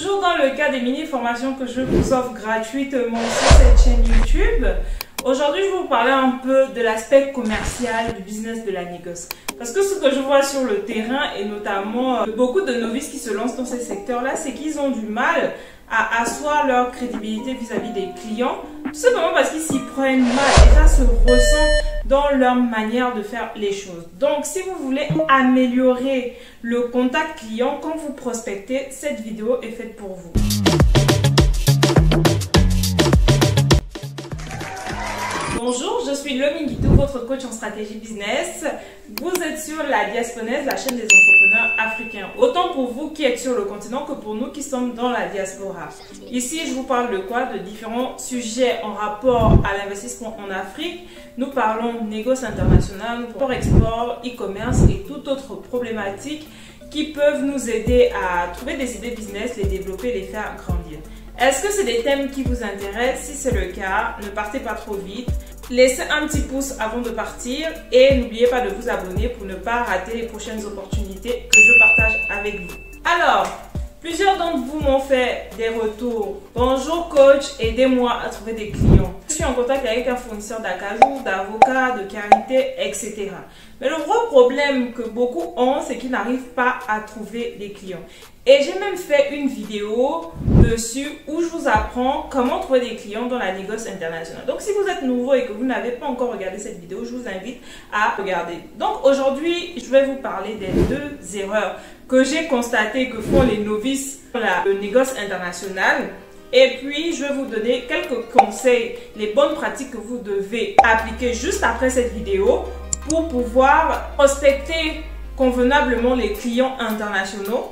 Toujours dans le cas des mini-formations que je vous offre gratuitement sur cette chaîne YouTube, aujourd'hui je vais vous parler un peu de l'aspect commercial du business de la négoce. Parce que ce que je vois sur le terrain, et notamment beaucoup de novices qui se lancent dans ces secteurs-là, c'est qu'ils ont du mal à asseoir leur crédibilité vis-à-vis des clients, tout simplement parce qu'ils s'y prennent mal et ça se ressent dans leur manière de faire les choses. Donc, si vous voulez améliorer le contact client quand vous prospectez, cette vidéo est faite pour vous. Bonjour, je suis Lomi Guidou, votre coach en stratégie business. Vous êtes sur la Diasponaise, la chaîne des entrepreneurs africains. Autant pour vous qui êtes sur le continent que pour nous qui sommes dans la diaspora. Ici, je vous parle de quoi? De différents sujets en rapport à l'investissement en Afrique. Nous parlons négoce international, export, e-commerce et toute autre problématique qui peuvent nous aider à trouver des idées business, les développer, les faire grandir. Est-ce que c'est des thèmes qui vous intéressent? Si c'est le cas, ne partez pas trop vite. Laissez un petit pouce avant de partir et n'oubliez pas de vous abonner pour ne pas rater les prochaines opportunités que je partage avec vous. Alors, plusieurs d'entre vous m'ont fait des retours. Bonjour coach, aidez-moi à trouver des clients. Je suis en contact avec un fournisseur d'acajou, d'avocats, de karité, etc. Mais le gros problème que beaucoup ont, c'est qu'ils n'arrivent pas à trouver des clients. Et j'ai même fait une vidéo dessus où je vous apprends comment trouver des clients dans la négoce internationale. Donc si vous êtes nouveau et que vous n'avez pas encore regardé cette vidéo, je vous invite à regarder. Donc aujourd'hui, je vais vous parler des deux erreurs que j'ai constatées que font les novices dans la négoce internationale. Et puis, je vais vous donner quelques conseils, les bonnes pratiques que vous devez appliquer juste après cette vidéo pour pouvoir prospecter convenablement les clients internationaux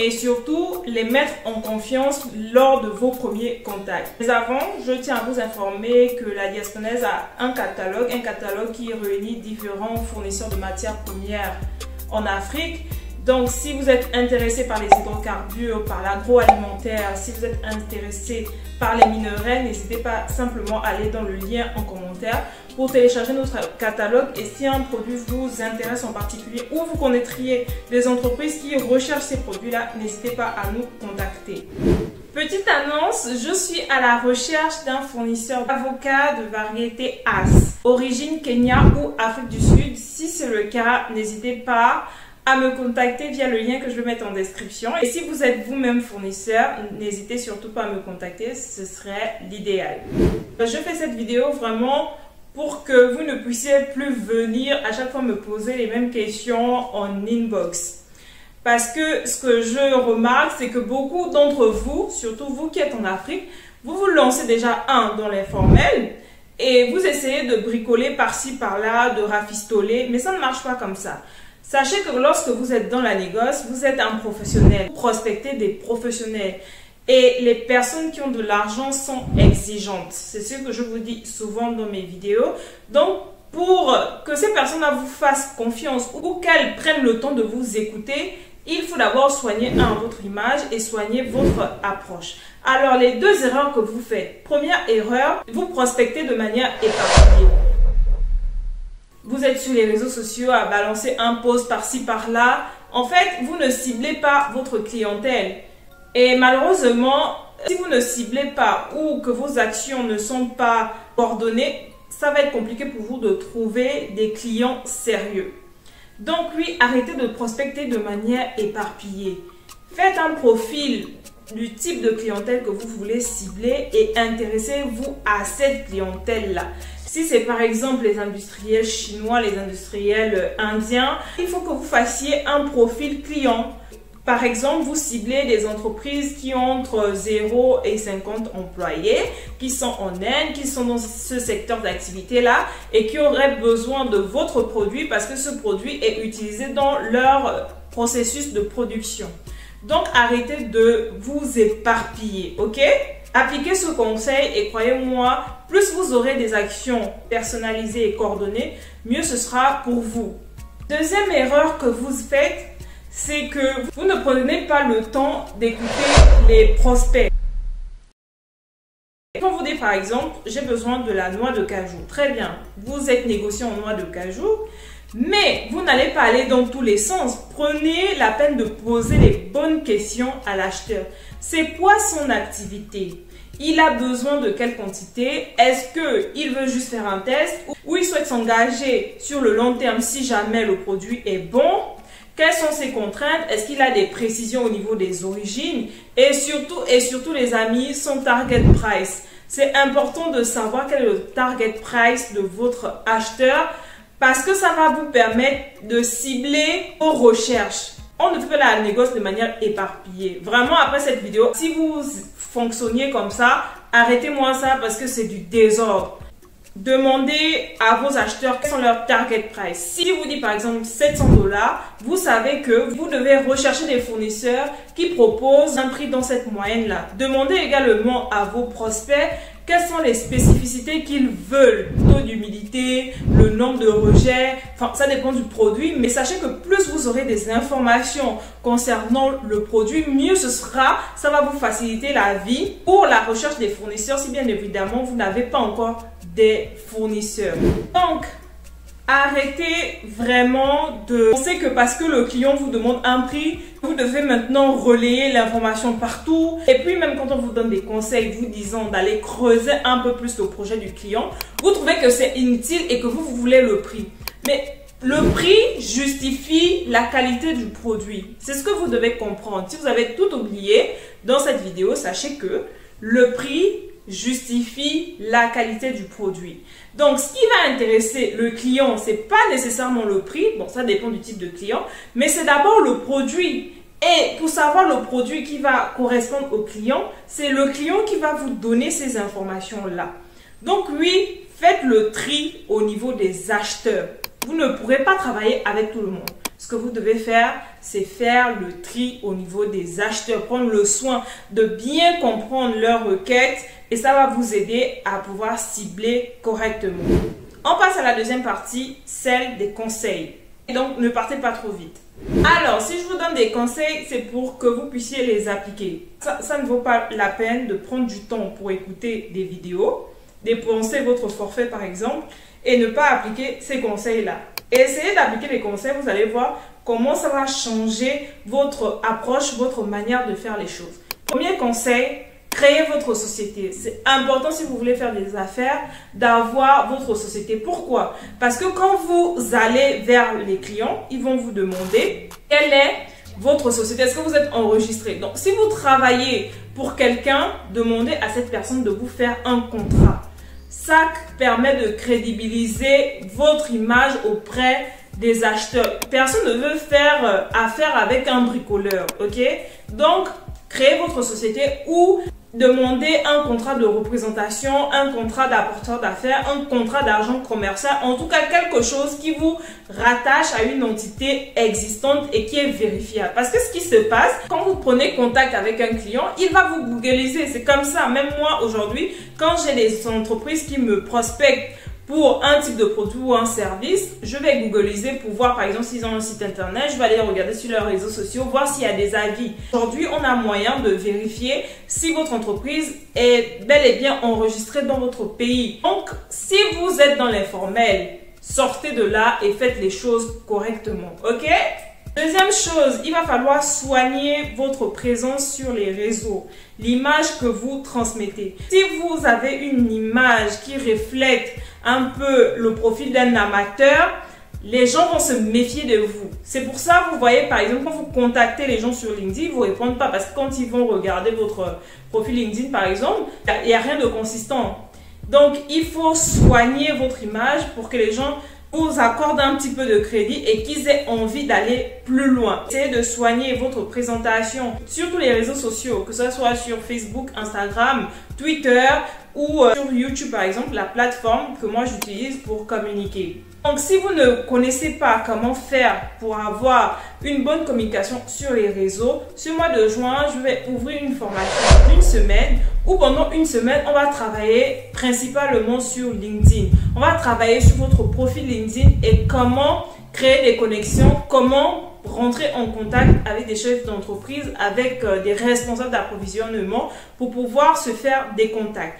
et surtout les mettre en confiance lors de vos premiers contacts. Mais avant, je tiens à vous informer que la Diasponaise a un catalogue qui réunit différents fournisseurs de matières premières en Afrique. Donc, si vous êtes intéressé par les hydrocarbures, par l'agroalimentaire, si vous êtes intéressé par les minerais, n'hésitez pas simplement à aller dans le lien en commentaire pour télécharger notre catalogue. Et si un produit vous intéresse en particulier ou vous connaîtriez des entreprises qui recherchent ces produits-là, n'hésitez pas à nous contacter. Petite annonce, je suis à la recherche d'un fournisseur d'avocats de variété As, origine Kenya ou Afrique du Sud. Si c'est le cas, n'hésitez pas à me contacter via le lien que je vais mettre en description. Et si vous êtes vous-même fournisseur, n'hésitez surtout pas à me contacter, ce serait l'idéal. Je fais cette vidéo vraiment pour que vous ne puissiez plus venir à chaque fois me poser les mêmes questions en inbox. Parce que ce que je remarque, c'est que beaucoup d'entre vous, surtout vous qui êtes en Afrique, vous vous lancez déjà dans l'informel et vous essayez de bricoler par-ci par-là, de rafistoler, mais ça ne marche pas comme ça. Sachez que lorsque vous êtes dans la négoce, vous êtes un professionnel. Vous prospectez des professionnels. Et les personnes qui ont de l'argent sont exigeantes. C'est ce que je vous dis souvent dans mes vidéos. Donc, pour que ces personnes-là vous fassent confiance ou qu'elles prennent le temps de vous écouter, il faut d'abord soigner votre image et soigner votre approche. Alors, les deux erreurs que vous faites. Première erreur, vous prospectez de manière éparpillée. Vous êtes sur les réseaux sociaux à balancer un post par-ci par-là. En fait, vous ne ciblez pas votre clientèle. Et malheureusement, si vous ne ciblez pas ou que vos actions ne sont pas coordonnées, ça va être compliqué pour vous de trouver des clients sérieux. Donc oui, arrêtez de prospecter de manière éparpillée. Faites un profil du type de clientèle que vous voulez cibler et intéressez-vous à cette clientèle-là. Si c'est par exemple les industriels chinois, les industriels indiens, il faut que vous fassiez un profil client. Par exemple, vous ciblez des entreprises qui ont entre 0 et 50 employés, qui sont en Inde, qui sont dans ce secteur d'activité-là et qui auraient besoin de votre produit parce que ce produit est utilisé dans leur processus de production. Donc, arrêtez de vous éparpiller, ok? Appliquez ce conseil et croyez-moi, plus vous aurez des actions personnalisées et coordonnées, mieux ce sera pour vous. Deuxième erreur que vous faites, c'est que vous ne prenez pas le temps d'écouter les prospects. Quand vous dites par exemple, j'ai besoin de la noix de cajou. Très bien, vous êtes négociant en noix de cajou. Mais vous n'allez pas aller dans tous les sens. Prenez la peine de poser les bonnes questions à l'acheteur. C'est quoi son activité? Il a besoin de quelle quantité? Est-ce qu'il veut juste faire un test ou il souhaite s'engager sur le long terme si jamais le produit est bon? Quelles sont ses contraintes? Est-ce qu'il a des précisions au niveau des origines? Et surtout les amis, son target price. C'est important de savoir quel est le target price de votre acheteur parce que ça va vous permettre de cibler vos recherches. On ne fait pas la négoce de manière éparpillée. Vraiment, après cette vidéo, si vous fonctionniez comme ça, arrêtez-moi ça parce que c'est du désordre. Demandez à vos acheteurs quels sont leurs target price. Si vous dit par exemple 700 $, vous savez que vous devez rechercher des fournisseurs qui proposent un prix dans cette moyenne-là. Demandez également à vos prospects quelles sont les spécificités qu'ils veulent. Le taux d'humidité, le nombre de rejets, enfin ça dépend du produit. Mais sachez que plus vous aurez des informations concernant le produit, mieux ce sera. Ça va vous faciliter la vie pour la recherche des fournisseurs si bien évidemment vous n'avez pas encore des fournisseurs. Donc, arrêtez vraiment de penser que parce que le client vous demande un prix, vous devez maintenant relayer l'information partout. Et puis même quand on vous donne des conseils vous disant d'aller creuser un peu plus le projet du client, vous trouvez que c'est inutile et que vous voulez le prix. Mais le prix justifie la qualité du produit. C'est ce que vous devez comprendre. Si vous avez tout oublié dans cette vidéo, sachez que le prix justifie la qualité du produit. Donc, ce qui va intéresser le client, c'est pas nécessairement le prix. Bon, ça dépend du type de client, mais c'est d'abord le produit. Et pour savoir le produit qui va correspondre au client, c'est le client qui va vous donner ces informations-là. Donc, oui, faites le tri au niveau des acheteurs. Vous ne pourrez pas travailler avec tout le monde. Ce que vous devez faire, c'est faire le tri au niveau des acheteurs, prendre le soin de bien comprendre leurs requêtes et ça va vous aider à pouvoir cibler correctement. On passe à la deuxième partie, celle des conseils. Et donc, ne partez pas trop vite. Alors, si je vous donne des conseils, c'est pour que vous puissiez les appliquer. Ça ne vaut pas la peine de prendre du temps pour écouter des vidéos, dépenser votre forfait par exemple, et ne pas appliquer ces conseils-là. Essayez d'appliquer les conseils, vous allez voir comment ça va changer votre approche, votre manière de faire les choses. Premier conseil, créez votre société. C'est important si vous voulez faire des affaires d'avoir votre société. Pourquoi? Parce que quand vous allez vers les clients, ils vont vous demander quelle est votre société. Est-ce que vous êtes enregistré? Donc, si vous travaillez pour quelqu'un, demandez à cette personne de vous faire un contrat. Ça permet de crédibiliser votre image auprès des acheteurs. Personne ne veut faire affaire avec un bricoleur, ok? Donc, créez votre société ou demandez un contrat de représentation, un contrat d'apporteur d'affaires, un contrat d'argent commercial, en tout cas quelque chose qui vous rattache à une entité existante et qui est vérifiable. Parce que ce qui se passe, quand vous prenez contact avec un client, il va vous googliser. C'est comme ça. Même moi aujourd'hui, quand j'ai des entreprises qui me prospectent pour un type de produit ou un service, je vais googliser pour voir par exemple s'ils ont un site internet, je vais aller regarder sur leurs réseaux sociaux, voir s'il y a des avis. Aujourd'hui, on a moyen de vérifier si votre entreprise est bel et bien enregistrée dans votre pays. Donc, si vous êtes dans l'informel, sortez de là et faites les choses correctement, ok? Deuxième chose, il va falloir soigner votre présence sur les réseaux, l'image que vous transmettez. Si vous avez une image qui reflète un peu le profil d'un amateur, les gens vont se méfier de vous. C'est pour ça, vous voyez, par exemple, quand vous contactez les gens sur LinkedIn, ils ne vous répondent pas parce que quand ils vont regarder votre profil LinkedIn, par exemple, il n'y a rien de consistant. Donc, il faut soigner votre image pour que les gens vous accordent un petit peu de crédit et qu'ils aient envie d'aller plus loin. Essayez de soigner votre présentation sur tous les réseaux sociaux, que ce soit sur Facebook, Instagram, Twitter ou sur YouTube par exemple, la plateforme que moi j'utilise pour communiquer. Donc si vous ne connaissez pas comment faire pour avoir une bonne communication sur les réseaux, ce mois de juin, je vais ouvrir une formation d'une semaine où pendant une semaine, on va travailler principalement sur LinkedIn. On va travailler sur votre profil LinkedIn et comment créer des connexions, comment rentrer en contact avec des chefs d'entreprise, avec des responsables d'approvisionnement pour pouvoir se faire des contacts.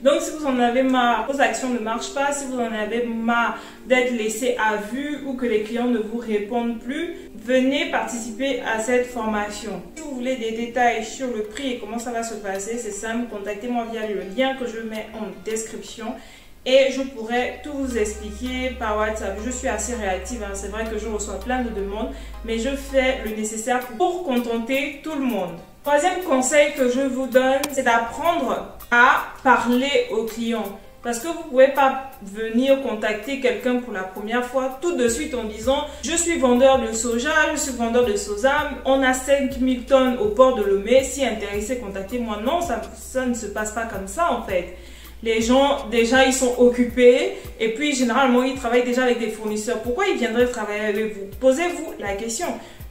Donc si vous en avez marre, vos actions ne marchent pas, si vous en avez marre d'être laissé à vue ou que les clients ne vous répondent plus, venez participer à cette formation. Si vous voulez des détails sur le prix et comment ça va se passer, c'est simple, contactez-moi via le lien que je mets en description. Et je pourrais tout vous expliquer par WhatsApp. Je suis assez réactive, hein. C'est vrai que je reçois plein de demandes, mais je fais le nécessaire pour contenter tout le monde. Troisième conseil que je vous donne, c'est d'apprendre à parler aux clients. Parce que vous ne pouvez pas venir contacter quelqu'un pour la première fois tout de suite en disant « Je suis vendeur de soja, je suis vendeur de sésame, on a 5000 tonnes au port de Lomé, si intéressé, contactez-moi. » Non, ça ne se passe pas comme ça en fait. Les gens, déjà, ils sont occupés et puis généralement, ils travaillent déjà avec des fournisseurs. Pourquoi ils viendraient travailler avec vous? Posez-vous la question.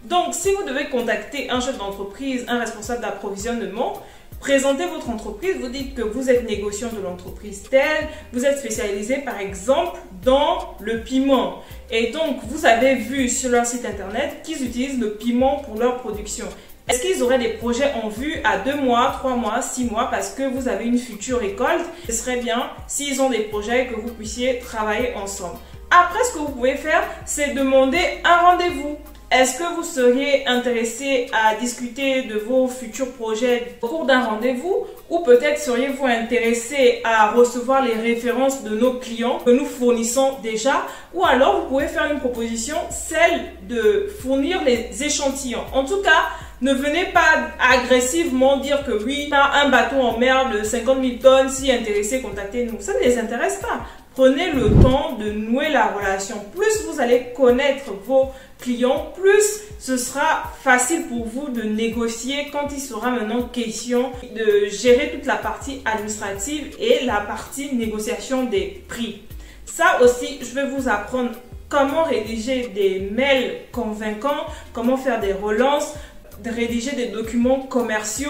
Donc, si vous devez contacter un chef d'entreprise, un responsable d'approvisionnement, présentez votre entreprise, vous dites que vous êtes négociant de l'entreprise telle, vous êtes spécialisé par exemple dans le piment. Et donc, vous avez vu sur leur site internet qu'ils utilisent le piment pour leur production. Est-ce qu'ils auraient des projets en vue à 2 mois, 3 mois, 6 mois parce que vous avez une future récolte? Ce serait bien s'ils ont des projets que vous puissiez travailler ensemble. Après, ce que vous pouvez faire, c'est demander un rendez-vous. Est-ce que vous seriez intéressé à discuter de vos futurs projets au cours d'un rendez-vous? Ou peut-être seriez-vous intéressé à recevoir les références de nos clients que nous fournissons déjà? Ou alors, vous pouvez faire une proposition, celle de fournir les échantillons. En tout cas, ne venez pas agressivement dire que oui, un bateau en mer de 50 000 tonnes, si intéressé, contactez-nous. Ça ne les intéresse pas. Prenez le temps de nouer la relation. Plus vous allez connaître vos clients, plus ce sera facile pour vous de négocier quand il sera maintenant question de gérer toute la partie administrative et la partie négociation des prix. Ça aussi, je vais vous apprendre comment rédiger des mails convaincants, comment faire des relances, de rédiger des documents commerciaux,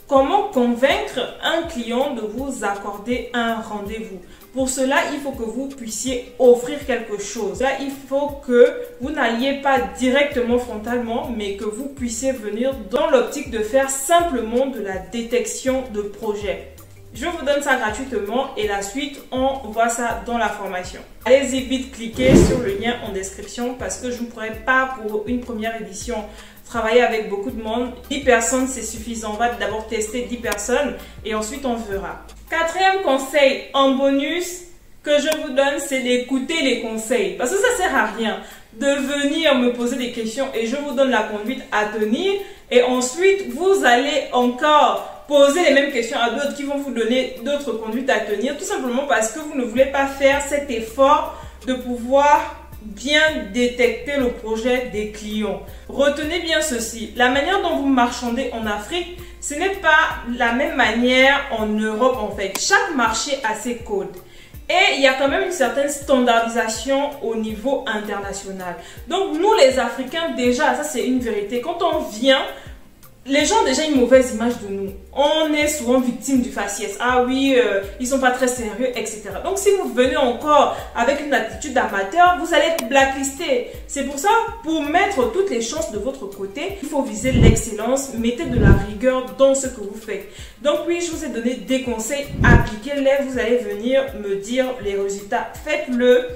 comment convaincre un client de vous accorder un rendez-vous. Pour cela, il faut que vous puissiez offrir quelque chose. Là, il faut que vous n'alliez pas directement frontalement, mais que vous puissiez venir dans l'optique de faire simplement de la détection de projet. Je vous donne ça gratuitement et la suite, on voit ça dans la formation. Allez-y vite, cliquez sur le lien en description parce que je ne pourrais pas pour une première édition travailler avec beaucoup de monde. 10 personnes, c'est suffisant. On va d'abord tester 10 personnes et ensuite on verra. Quatrième conseil en bonus que je vous donne, c'est d'écouter les conseils. Parce que ça sert à rien de venir me poser des questions et je vous donne la conduite à tenir. Et ensuite, vous allez encore poser les mêmes questions à d'autres qui vont vous donner d'autres conduites à tenir. Tout simplement parce que vous ne voulez pas faire cet effort de pouvoir bien détecter le projet des clients. Retenez bien ceci, la manière dont vous marchandez en Afrique, ce n'est pas la même manière en Europe en fait. Chaque marché a ses codes. Et il y a quand même une certaine standardisation au niveau international. Donc nous les Africains, déjà, ça c'est une vérité. Quand on vient, les gens ont déjà une mauvaise image de nous. On est souvent victime du faciès. Ah oui, ils sont pas très sérieux, etc. Donc si vous venez encore avec une attitude d'amateur, vous allez être blacklisté. C'est pour ça, pour mettre toutes les chances de votre côté, il faut viser l'excellence, mettez de la rigueur dans ce que vous faites. Donc oui, je vous ai donné des conseils, appliquez-les, vous allez venir me dire les résultats. Faites-le.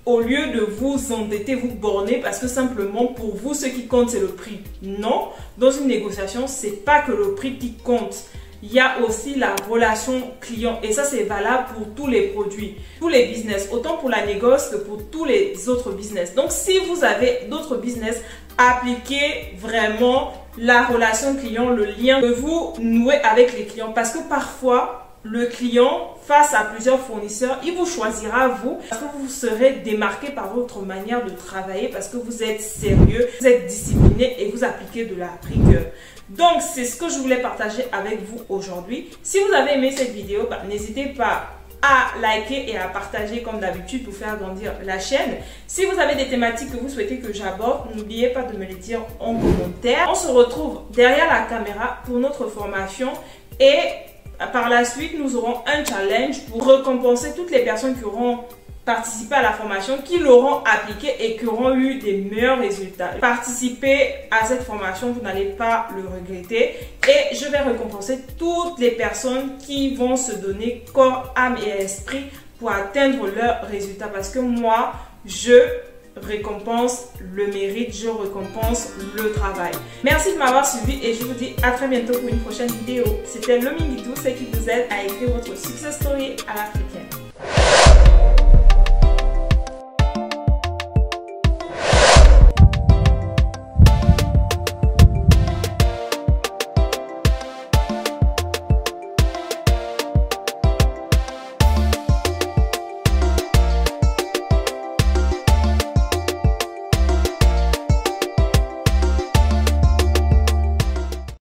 Au lieu de vous endetter, vous borner parce que simplement pour vous, ce qui compte, c'est le prix. Non, dans une négociation, c'est pas que le prix qui compte. Il y a aussi la relation client et ça, c'est valable pour tous les produits, tous les business, autant pour la négoce que pour tous les autres business. Donc, si vous avez d'autres business, appliquez vraiment la relation client, le lien que vous nouez avec les clients parce que parfois, le client, face à plusieurs fournisseurs, il vous choisira vous parce que vous serez démarqué par votre manière de travailler parce que vous êtes sérieux, vous êtes discipliné et vous appliquez de la rigueur. Donc, c'est ce que je voulais partager avec vous aujourd'hui. Si vous avez aimé cette vidéo, n'hésitez pas à liker et à partager comme d'habitude pour faire grandir la chaîne. Si vous avez des thématiques que vous souhaitez que j'aborde, n'oubliez pas de me les dire en commentaire. On se retrouve derrière la caméra pour notre formation et par la suite, nous aurons un challenge pour récompenser toutes les personnes qui auront participer à la formation, qui l'auront appliquée et qui auront eu des meilleurs résultats. Participez à cette formation, vous n'allez pas le regretter. Et je vais récompenser toutes les personnes qui vont se donner corps, âme et esprit pour atteindre leurs résultats. Parce que moi, je récompense le mérite, je récompense le travail. Merci de m'avoir suivi et je vous dis à très bientôt pour une prochaine vidéo. C'était le Mingitou, c'est qui vous aide à écrire votre success story à l'africaine.